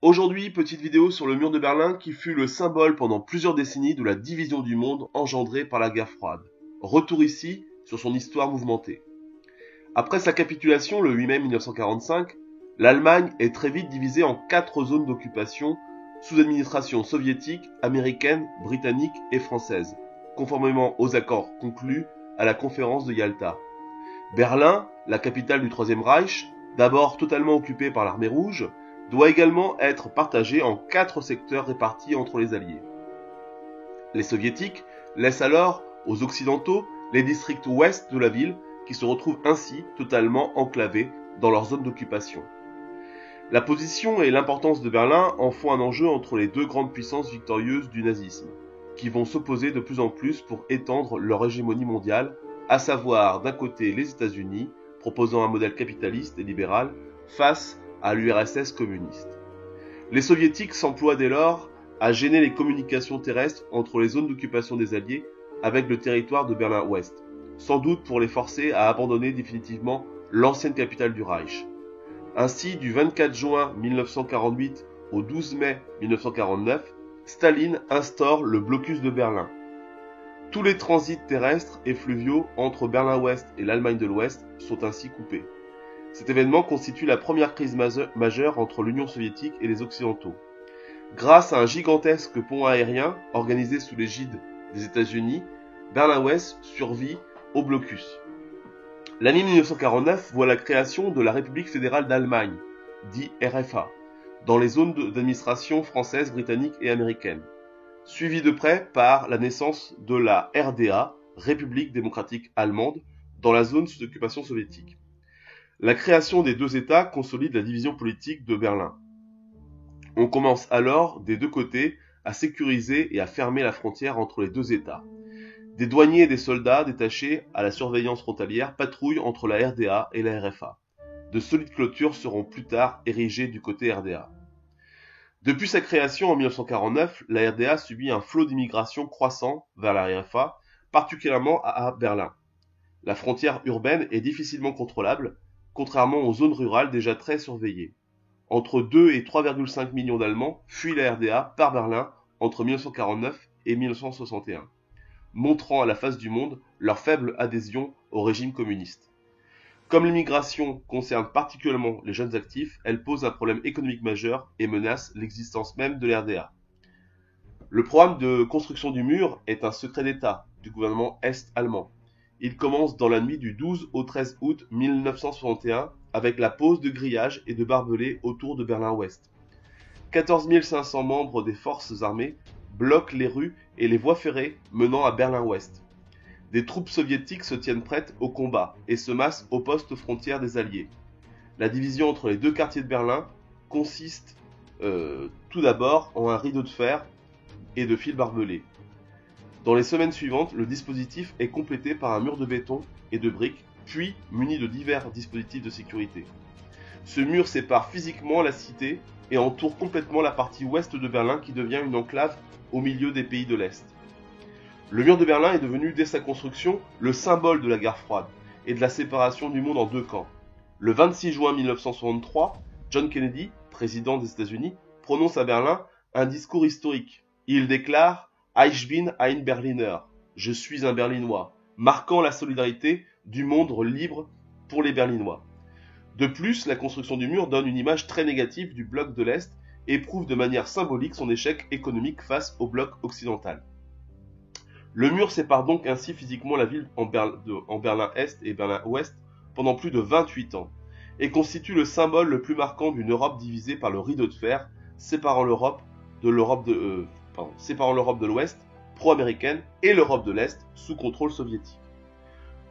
Aujourd'hui, petite vidéo sur le mur de Berlin qui fut le symbole pendant plusieurs décennies de la division du monde engendrée par la guerre froide. Retour ici sur son histoire mouvementée. Après sa capitulation le 8 mai 1945, l'Allemagne est très vite divisée en 4 zones d'occupation sous administration soviétique, américaine, britannique et française, conformément aux accords conclus à la conférence de Yalta. Berlin, la capitale du Troisième Reich, d'abord totalement occupée par l'armée rouge, doit également être partagée en 4 secteurs répartis entre les alliés. Les soviétiques laissent alors aux occidentaux les districts ouest de la ville qui se retrouvent ainsi totalement enclavés dans leur zone d'occupation. La position et l'importance de Berlin en font un enjeu entre les deux grandes puissances victorieuses du nazisme, qui vont s'opposer de plus en plus pour étendre leur hégémonie mondiale, à savoir d'un côté les États-Unis, proposant un modèle capitaliste et libéral, face à l'URSS communiste. Les soviétiques s'emploient dès lors à gêner les communications terrestres entre les zones d'occupation des Alliés avec le territoire de Berlin-Ouest, sans doute pour les forcer à abandonner définitivement l'ancienne capitale du Reich. Ainsi, du 24 juin 1948 au 12 mai 1949, Staline instaure le blocus de Berlin. Tous les transits terrestres et fluviaux entre Berlin-Ouest et l'Allemagne de l'Ouest sont ainsi coupés. Cet événement constitue la première crise majeure entre l'Union soviétique et les Occidentaux. Grâce à un gigantesque pont aérien organisé sous l'égide des États-Unis, Berlin-Ouest survit au blocus. L'année 1949 voit la création de la République fédérale d'Allemagne, dit RFA, dans les zones d'administration française, britannique et américaine, suivie de près par la naissance de la RDA, République démocratique allemande, dans la zone sous occupation soviétique. La création des deux États consolide la division politique de Berlin. On commence alors, des deux côtés, à sécuriser et à fermer la frontière entre les deux États. Des douaniers et des soldats détachés à la surveillance frontalière patrouillent entre la RDA et la RFA. De solides clôtures seront plus tard érigées du côté RDA. Depuis sa création en 1949, la RDA subit un flot d'immigration croissant vers la RFA, particulièrement à Berlin. La frontière urbaine est difficilement contrôlable, contrairement aux zones rurales déjà très surveillées. Entre 2 et 3,5 millions d'Allemands fuient la RDA par Berlin entre 1949 et 1961, montrant à la face du monde leur faible adhésion au régime communiste. Comme l'immigration concerne particulièrement les jeunes actifs, elle pose un problème économique majeur et menace l'existence même de la RDA. Le programme de construction du mur est un secret d'État du gouvernement est-allemand. Il commence dans la nuit du 12 au 13 août 1961 avec la pose de grillages et de barbelés autour de Berlin-Ouest. 14 500 membres des forces armées bloquent les rues et les voies ferrées menant à Berlin-Ouest. Des troupes soviétiques se tiennent prêtes au combat et se massent aux postes frontières des Alliés. La division entre les deux quartiers de Berlin consiste tout d'abord en un rideau de fer et de fils barbelés. Dans les semaines suivantes, le dispositif est complété par un mur de béton et de briques, puis muni de divers dispositifs de sécurité. Ce mur sépare physiquement la cité et entoure complètement la partie ouest de Berlin qui devient une enclave au milieu des pays de l'Est. Le mur de Berlin est devenu, dès sa construction, le symbole de la guerre froide et de la séparation du monde en deux camps. Le 26 juin 1963, John Kennedy, président des États-Unis, prononce à Berlin un discours historique. Il déclare « Ich bin ein Berliner », je suis un Berlinois, marquant la solidarité du monde libre pour les Berlinois. De plus, la construction du mur donne une image très négative du bloc de l'Est et prouve de manière symbolique son échec économique face au bloc occidental. Le mur sépare donc ainsi physiquement la ville en Berlin-Est et Berlin-Ouest pendant plus de 28 ans et constitue le symbole le plus marquant d'une Europe divisée par le rideau de fer séparant l'Europe de l'Ouest, pro-américaine, et l'Europe de l'Est, sous contrôle soviétique.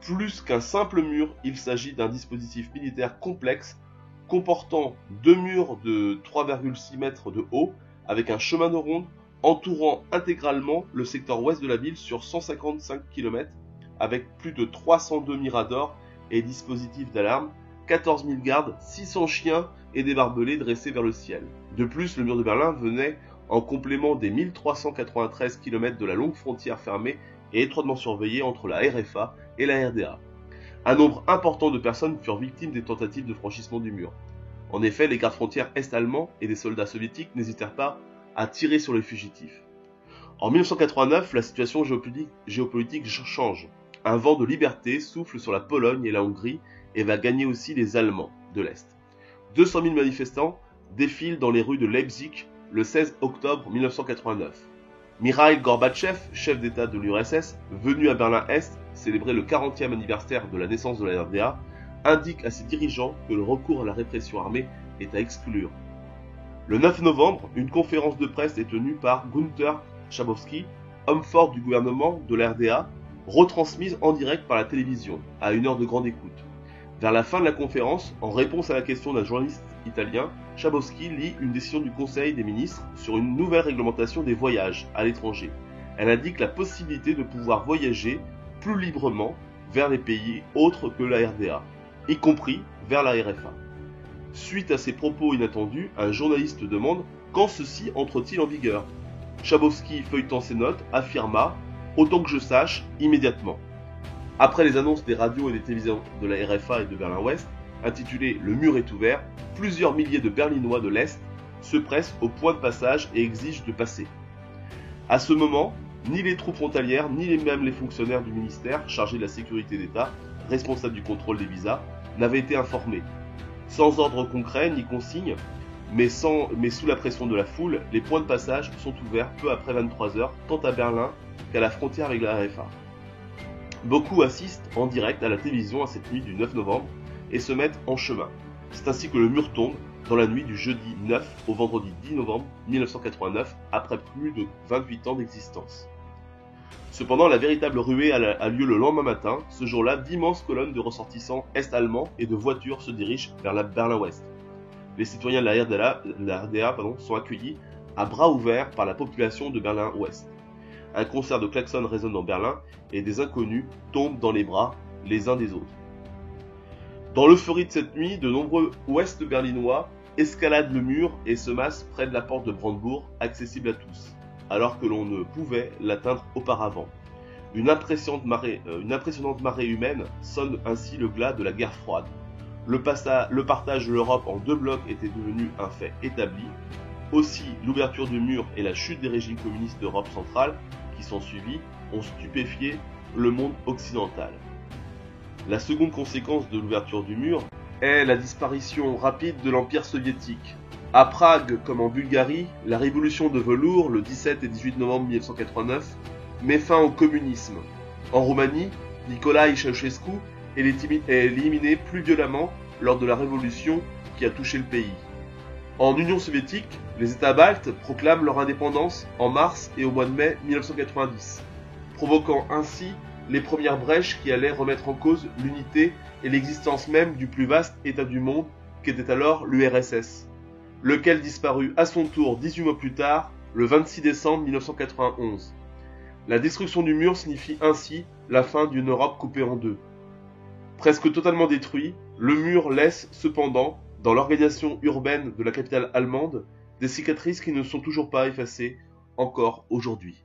Plus qu'un simple mur, il s'agit d'un dispositif militaire complexe comportant 2 murs de 3,6 mètres de haut avec un chemin de ronde entourant intégralement le secteur ouest de la ville sur 155 km avec plus de 302 miradors et dispositifs d'alarme, 14 000 gardes, 600 chiens et des barbelés dressés vers le ciel. De plus, le mur de Berlin venait en complément des 1393 km de la longue frontière fermée et étroitement surveillée entre la RFA et la RDA. Un nombre important de personnes furent victimes des tentatives de franchissement du mur. En effet, les gardes frontières est-allemands et des soldats soviétiques n'hésitèrent pas à tirer sur les fugitifs. En 1989, la situation géopolitique change. Un vent de liberté souffle sur la Pologne et la Hongrie et va gagner aussi les Allemands de l'Est. 200 000 manifestants défilent dans les rues de Leipzig le 16 octobre 1989. Mikhaïl Gorbatchev, chef d'État de l'URSS, venu à Berlin-Est célébrer le 40e anniversaire de la naissance de la RDA, indique à ses dirigeants que le recours à la répression armée est à exclure. Le 9 novembre, une conférence de presse est tenue par Günther Schabowski, homme fort du gouvernement de la RDA, retransmise en direct par la télévision, à une heure de grande écoute. Vers la fin de la conférence, en réponse à la question d'un journaliste italien, Schabowski lit une décision du Conseil des ministres sur une nouvelle réglementation des voyages à l'étranger. Elle indique la possibilité de pouvoir voyager plus librement vers les pays autres que la RDA, y compris vers la RFA. Suite à ces propos inattendus, un journaliste demande quand ceci entre-t-il en vigueur. Schabowski, feuilletant ses notes, affirma « Autant que je sache, immédiatement ». Après les annonces des radios et des télévisions de la RFA et de Berlin-Ouest, intitulées « Le mur est ouvert », plusieurs milliers de Berlinois de l'Est se pressent au point de passage et exigent de passer. À ce moment, ni les troupes frontalières, ni même les fonctionnaires du ministère chargés de la sécurité d'État, responsables du contrôle des visas, n'avaient été informés. Sans ordre concret ni consigne, mais sous la pression de la foule, les points de passage sont ouverts peu après 23 h, tant à Berlin qu'à la frontière avec la RFA. Beaucoup assistent en direct à la télévision à cette nuit du 9 novembre et se mettent en chemin. C'est ainsi que le mur tombe dans la nuit du jeudi 9 au vendredi 10 novembre 1989, après plus de 28 ans d'existence. Cependant, la véritable ruée a lieu le lendemain matin. Ce jour-là, d'immenses colonnes de ressortissants est-allemands et de voitures se dirigent vers la Berlin-Ouest. Les citoyens de la RDA sont accueillis à bras ouverts par la population de Berlin-Ouest. Un concert de klaxons résonne dans Berlin et des inconnus tombent dans les bras les uns des autres. Dans l'euphorie de cette nuit, de nombreux ouest berlinois escaladent le mur et se massent près de la porte de Brandebourg, accessible à tous, alors que l'on ne pouvait l'atteindre auparavant. Une impressionnante marée humaine sonne ainsi le glas de la guerre froide. Le partage de l'Europe en deux blocs était devenu un fait établi. Aussi, l'ouverture du mur et la chute des régimes communistes d'Europe centrale, qui sont suivis, ont stupéfié le monde occidental. La seconde conséquence de l'ouverture du mur est la disparition rapide de l'Empire soviétique. À Prague, comme en Bulgarie, la révolution de velours, le 17 et 18 novembre 1989, met fin au communisme. En Roumanie, Nicolae Ceausescu est éliminé plus violemment lors de la révolution qui a touché le pays. En Union soviétique, les États baltes proclament leur indépendance en mars et au mois de mai 1990, provoquant ainsi les premières brèches qui allaient remettre en cause l'unité et l'existence même du plus vaste État du monde qu'était alors l'URSS, lequel disparut à son tour 18 mois plus tard, le 26 décembre 1991. La destruction du mur signifie ainsi la fin d'une Europe coupée en deux. Presque totalement détruit, le mur laisse cependant, dans l'organisation urbaine de la capitale allemande, des cicatrices qui ne sont toujours pas effacées encore aujourd'hui.